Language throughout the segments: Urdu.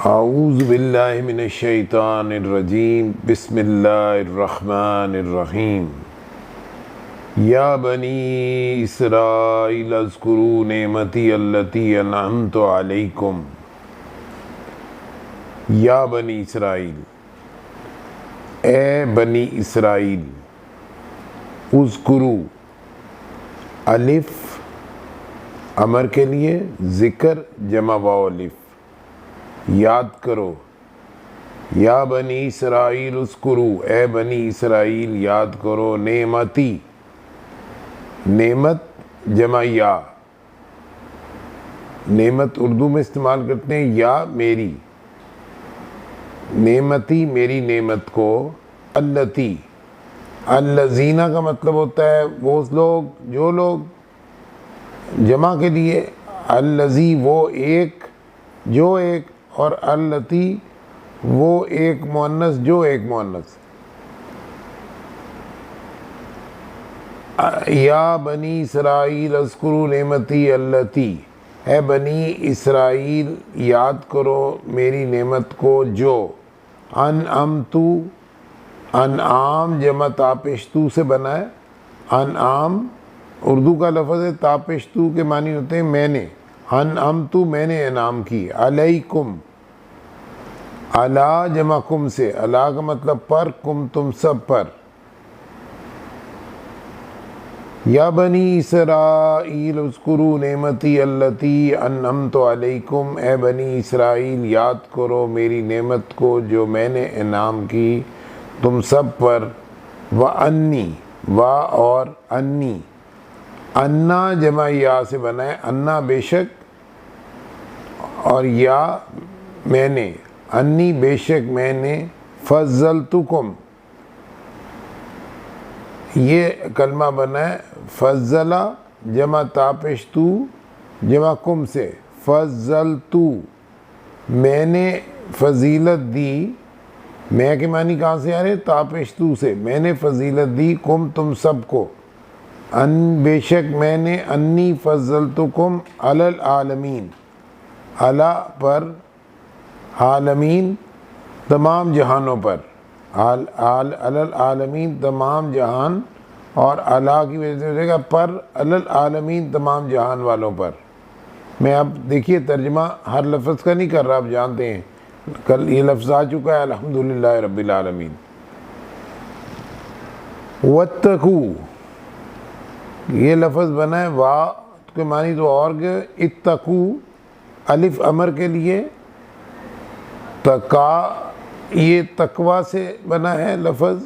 اعوذ باللہ من الشیطان الرجیم بسم اللہ الرحمن الرحیم یا بنی اسرائیل اذکروا نعمتی التی انعمت علیکم۔ یا بنی اسرائیل، اے بنی اسرائیل، اذکروا، الف امر کے لیے، ذکر جمع واو الف، یاد کرو۔ یا بنی اسرائیل اذکروا، اے بنی اسرائیل یاد کرو، نعمتی، نعمت جمع یا، نعمت اردو میں استعمال کرتے ہیں یا میری، نعمتی میری نعمت کو، التی، الذین کا مطلب ہوتا ہے وہ لوگ، جو لوگ، جمع کے لیے الذی وہ ایک، جو ایک، اور التی وہ ایک مؤنث، جو ایک مؤنث۔ یا بنی اسرائیل اذکروا نعمتی التی، اے بنی اسرائیل یاد کرو میری نعمت کو جو، انعمتو، انعام جمع تاپشتو سے بنا ہے، انعام اردو کا لفظ ہے، تاپشتو کے معنی ہوتے ہیں میں نے، انعمتو میں نے انعام کی، علیکم، علا جمع کم سے، علا کا مطلب پر، کم تم سب پر۔ یا بنی اسرائیل اذکروا نعمتی التی انعمت علیکم، اے بنی اسرائیل یاد کرو میری نعمت کو جو میں نے انعام کی تم سب پر، وانی، وا اور انی، انا جمع یا سے بنا ہے، انا بے شک، اور یا میں نے، انی بے شک میں نے، فضلتکم، یہ کلمہ بنا ہے فضلہ جمع تاپشتو جمع کم سے، فضلتو میں نے فضیلت دی، میں کے معنی کہاں سے آ رہے؟ تاپشتو سے، میں نے فضیلت دی، کم تم سب کو، ان بے شک میں نے، انی فضلتکم علی العالمین، علی پر، عالمین تمام جہانوں پر، علی العالمین تمام جہان، اور علا کی وجہ سے ہو جائے گا پر، علی العالمین تمام جہان والوں پر۔ میں اب دیکھیے ترجمہ ہر لفظ کا نہیں کر رہا، آپ جانتے ہیں کل یہ لفظ آ چکا ہے الحمدللہ رب العالمین۔ واتقوا، یہ لفظ بنا ہے وا کے معنی تو اور کہ اتقوا، الف امر کے لیے، تقا یہ تقوی سے بنا ہے لفظ،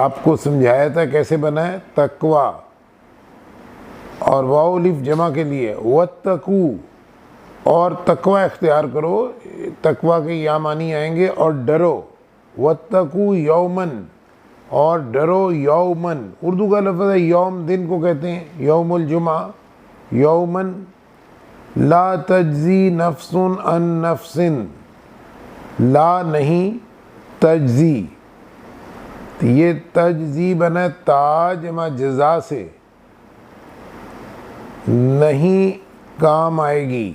آپ کو سمجھایا تھا کیسے بنا ہے، تقوی، اور واو الف جمع کے لیے، واتقوا، اور تقوی اختیار کرو، تقوی کے یا معنی آئیں گے، اور ڈرو، واتقوا یومن، اور ڈرو یومن، اردو کا لفظ ہے یوم، دن کو کہتے ہیں، یوم الجمعہ، یومن لا تجزی نفس عن نفس، لا نہیں، تجزی، یہ تجزی بنا تا جمع جزا سے، نہیں کام آئے گی،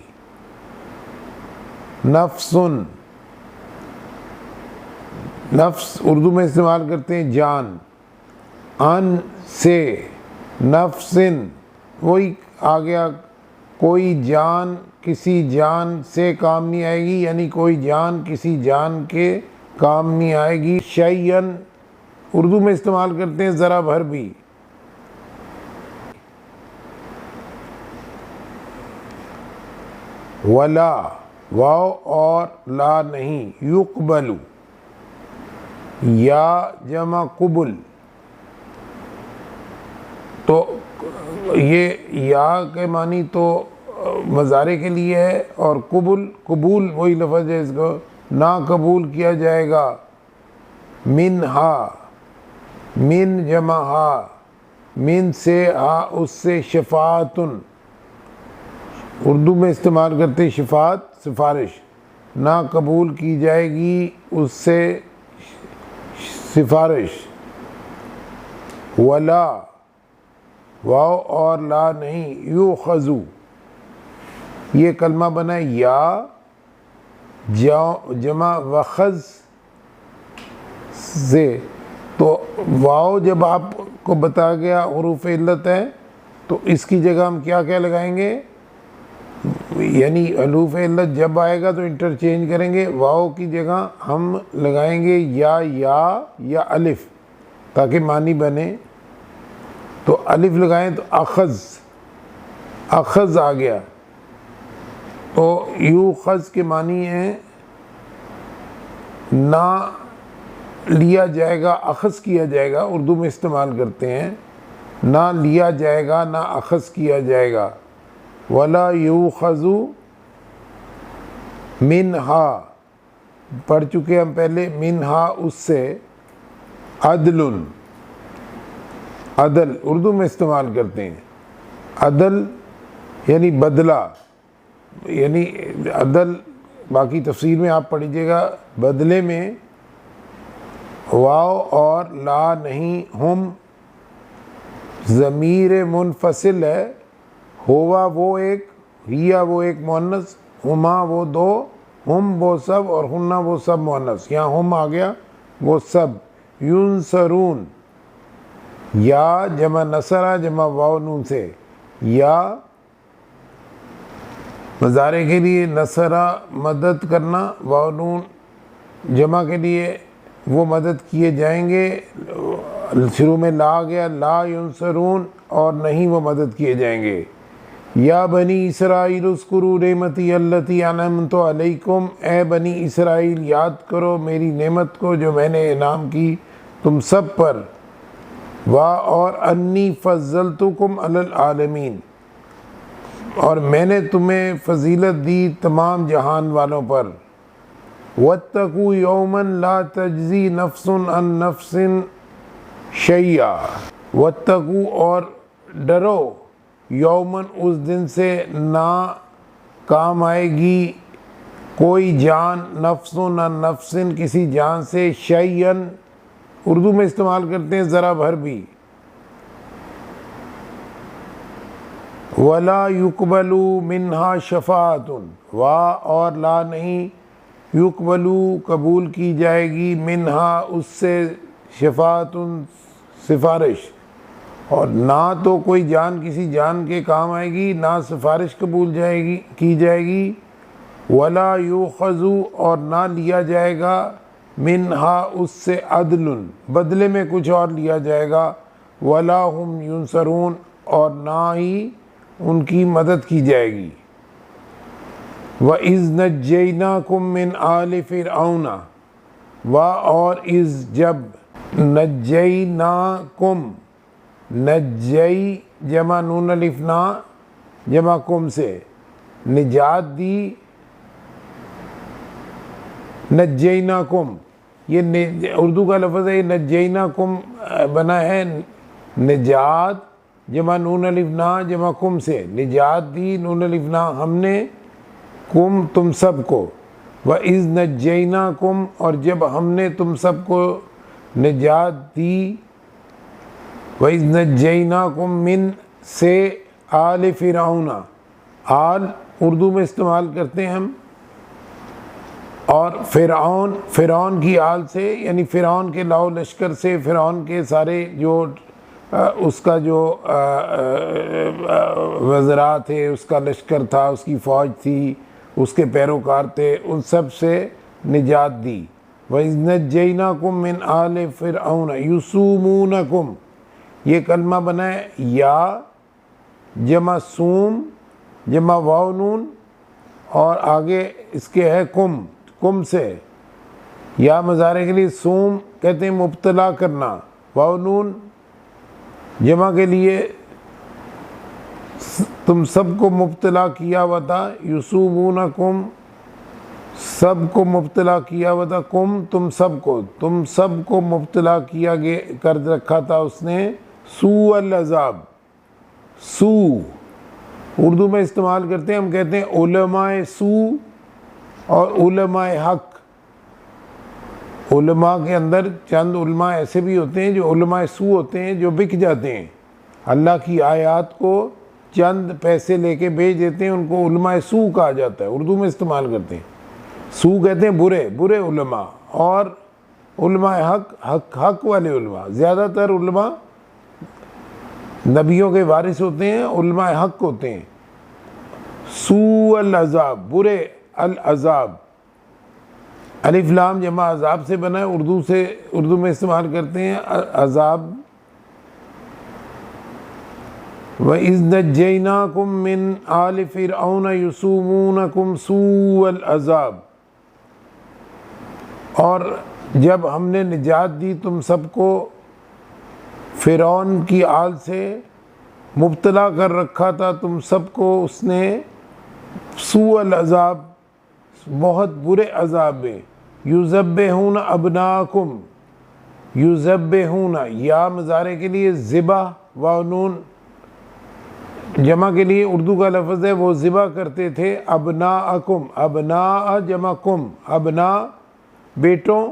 نفس، نفس اردو میں استعمال کرتے ہیں جان، ان سے، نفس وہی آ گیا، کوئی جان کسی جان سے کام نہیں آئے گی، یعنی کوئی جان کسی جان کے کام نہیں آئے گی، شیئن اردو میں استعمال کرتے ہیں ذرا بھر بھی، ولا، واو اور لا نہیں، یقبل، یا جمع قبل، تو یہ یا کے معنی تو مضارع کے لیے ہے، اور قبول، قبول وہی لفظ ہے، اس کو نہ قبول کیا جائے گا، منہا، من جمع ہا، من سے، ہا اس سے، شفاعتن اردو میں استعمال کرتے شفاعت سفارش، نہ قبول کی جائے گی اس سے سفارش، ولا، واو اور لا نہیں، یوخذو، یہ کلمہ بنا یا جمع وخز سے، تو واو جب آپ کو بتا گیا حروف علت ہے تو اس کی جگہ ہم کیا کیا لگائیں گے، یعنی حروف علت جب آئے گا تو انٹرچینج کریں گے، واو کی جگہ ہم لگائیں گے یا الف تاکہ معنی بنے. تو الف لگائیں تو اخذ آ گیا. تو یوخذ کے معنی ہے نہ لیا جائے گا، اخذ کیا جائے گا، اردو میں استعمال کرتے ہیں، نہ لیا جائے گا نہ اخذ کیا جائے گا. ولا یوخذ منہا پڑھ چکے ہم پہلے، منہا اس سے، عدل اردو میں استعمال کرتے ہیں، عدل یعنی بدلہ، یعنی عدل باقی تفسیر میں آپ پڑھیے گا. بدلے میں واو اور لا نہیں، ہم ضمیر منفصل ہے، ہوا وہ ایک، ہیا وہ ایک مؤنث، ہما وہ دو، ہم وہ سب اور ہنہ وہ سب مؤنث. یہاں ہم آ گیا وہ سب. ینصرون یا جمع نصرہ جمع واو نون سے، یا مضارع کے لیے نصرہ مدد کرنا، واو نون جمع کے لیے وہ مدد کیے جائیں گے. شروع میں لا آ گیا، لا ینصرون، اور نہیں وہ مدد کیے جائیں گے. یا بنی اسرائیل اذکروا نعمتی التی انعمت علیکم، اے بنی اسرائیل یاد کرو میری نعمت کو جو میں نے انعام کی تم سب پر. اور انی فضلتکم علی العالمین، اور میں نے تمہیں فضیلت دی تمام جہان والوں پر. واتقوا یوما لا تجزی نفس عن نفس شیئا، واتقوا اور ڈرو، یومن اس دن سے نہ کام آئے گی کوئی جان، نفس عن نفس کسی جان سے، شیئن اردو میں استعمال کرتے ہیں ذرا بھر بھی. ولا یقبل منہا شفاعت، اور لا نہیں، یقبل قبول کی جائے گی، منہا اس سے، شفاعت سفارش، اور نہ تو کوئی جان کسی جان کے کام آئے گی، نہ سفارش قبول کی جائے گی. ولا یؤخذ اور نہ لیا جائے گا، منہا اس سے، عدل بدلے میں کچھ اور لیا جائے گا. ولا ہم ینصرون اور نہ ہی ان کی مدد کی جائے گی. وَإِذْ نَجَّيْنَاكُمْ مِنْ آلِ فِرْعَوْنَ، اور اذ جب، نجیناکم، نجی جمع نون الف نا جمع کم سے، نجات دی، نجیناکم یہ اردو کا لفظ ہے، نجیناکم بنا ہے نجات جمع نون الف نا جمع کم سے، نجات دی نون الف نا ہم نے، کم تم سب کو. وَإِذْ نَجَّيْنَاكُمْ اور جب ہم نے تم سب کو نجات دی، وَإِذْ نَجَّيْنَاكُمْ مِنْ سے، آل فرعون، آل اردو میں استعمال کرتے ہیں ہم، اور فرعون کی آل سے یعنی فرعون کے لاؤ لشکر سے، فرعون کے سارے جو اس کا جو وزراء تھے، اس کا لشکر تھا، اس کی فوج تھی، اس کے پیروکار تھے، ان سب سے نجات دی. وَإِذْ نَجَّيْنَاكُمْ مِنْ آلِ فِرْعَوْنَ يُسُومُونَكُمْ، یہ کلمہ بنا ہے یا جمع سوم جمع واو نون، اور آگے اس کے ہے کم سے، یا مضارع کے لیے سوم کہتے ہیں مبتلا کرنا، واو نون جمع کے لیے تم سب کو مبتلا کیا ہوا تھا، یسومونکم سب کو مبتلا کیا ہوا تھا، تم سب کو مبتلا کیا کر رکھا تھا اس نے، سوء العذاب، سوء اردو میں استعمال کرتے ہیں، ہم کہتے ہیں علماء سوء اور علماء حق. علماء کے اندر چند علماء ایسے بھی ہوتے ہیں جو علماء سوء ہوتے ہیں، جو بک جاتے ہیں، اللہ کی آیات کو چند پیسے لے کے بیچ دیتے ہیں، ان کو علماء سوء کہا جاتا ہے، اردو میں استعمال کرتے ہیں. سو کہتے ہیں برے برے علماء، اور علماء حق والے علماء، زیادہ تر علماء نبیوں کے وارث ہوتے ہیں، علماء حق ہوتے ہیں۔ سوء العذاب، برے العذاب، الف لام جمع عذاب سے بنا ہے، اردو میں استعمال کرتے ہیں عذاب۔ وَإِذْ نَجَّيْنَاكُمْ مِنْ آلِ فِرْعَوْنَ يُسُومُونَكُمْ سُوءَ الْعَذَابِ، اور جب ہم نے نجات دی تم سب کو فرعون کی آل سے، مبتلا کر رکھا تھا تم سب کو اس نے سوء العذاب، بہت برے عذاب میں۔ یذبحون ابناکم، یذبحون یا مضارع کے لیے ذبح و نون جمع کے لیے اردو کا لفظ ہے، وہ ذبح کرتے تھے ابناءکم، ابناء جمع کم، ابناء بیٹوں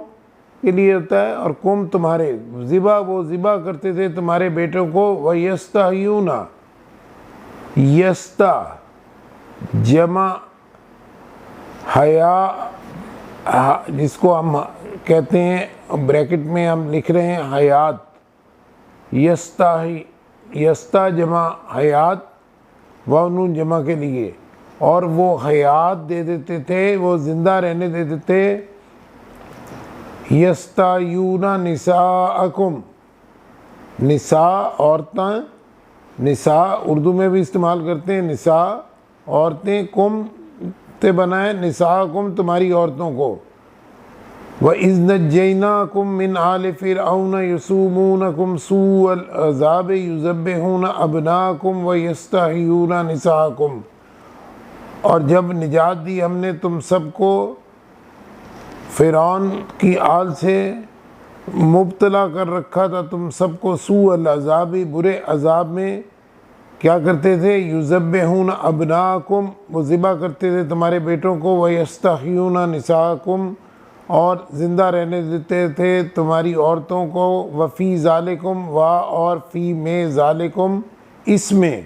کے لیے ہوتا ہے، اور کم تمہارے، ذبح وہ ذبح کرتے تھے تمہارے بیٹوں کو۔ وَيَسْتَحْيُونَ، یستا جمع حیا، جس کو ہم کہتے ہیں بریکٹ میں ہم لکھ رہے ہیں حیات، یستا جمع حیات، ونون جمع کے لیے، اور وہ حیات دے دیتے تھے، وہ زندہ رہنے دے دیتے۔ یستایون نساءکم، نساء عورتیں، نساء اردو میں بھی استعمال کرتے ہیں، نساء عورتیں، کم تے بنائے نساءکم تمہاری عورتوں کو۔ وَإِذْ نَجَّيْنَاكُمْ مِنْ آلِ فِرْعَوْنَ يُسُومُونَكُمْ سُوءَ الْعَذَابِ يُذَبِّحُونَ أَبْنَاءَكُمْ وَيَسْتَحْيُونَ نِسَاءَكُمْ، اور جب نجات دی ہم نے تم سب کو فرعون کی آل سے، مبتلا کر رکھا تھا تم سب کو سوء العذاب، برے عذاب میں، کیا کرتے تھے؟ یذبحون ابناءکم، وہ ذبح کرتے تھے تمہارے بیٹوں کو، ویستحیون نساءکم، اور زندہ رہنے دیتے تھے تمہاری عورتوں کو۔ وفی ذالکم، اور فی میں ذالکم، اس میں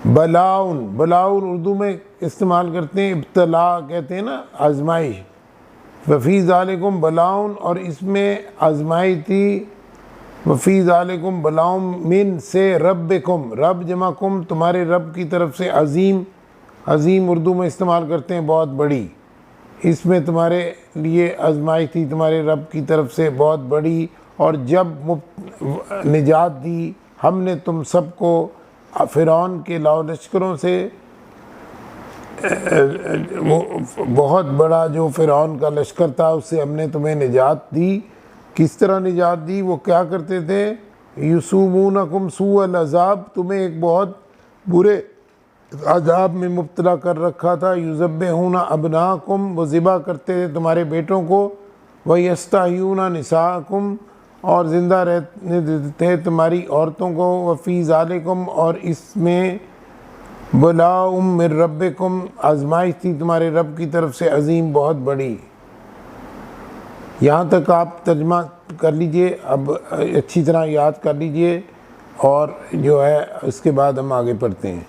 بلاؤن، بلاؤن اردو میں استعمال کرتے ہیں، ابتلا کہتے ہیں نا، آزمائش۔ وفی ذالکم بلاؤن، اور اس میں آزمائی تھی۔ وفی ذالکم بلاؤن من سے ربکم، رب جمع کم تمہارے رب کی طرف سے، عظیم، عظیم اردو میں استعمال کرتے ہیں بہت بڑی، اس میں تمہارے لیے آزمائی تھی تمہارے رب کی طرف سے بہت بڑی۔ اور جب نجات دی ہم نے تم سب کو فرعون کے لاؤ لشکروں سے، بہت بڑا جو فرعون کا لشکر تھا اس سے ہم نے تمہیں نجات دی۔ کس طرح نجات دی؟ وہ کیا کرتے تھے؟ یسومونکم سوء العذاب، تمہیں ایک بہت برے عذاب میں مبتلا کر رکھا تھا۔ یذبحون ابناءکم، وہ ذبح کرتے تھے تمہارے بیٹوں کو۔ ویستحیون نساءکم، اور زندہ رہنے دیتے تھے تمہاری عورتوں کو۔ وفی ذالکم، اور اس میں بلاء من ربکم، آزمائش تھی تمہارے رب کی طرف سے، عظیم، بہت بڑی۔ یہاں تک آپ ترجمہ کر لیجئے، اب اچھی طرح یاد کر لیجئے، اور جو ہے اس کے بعد ہم آگے پڑھتے ہیں۔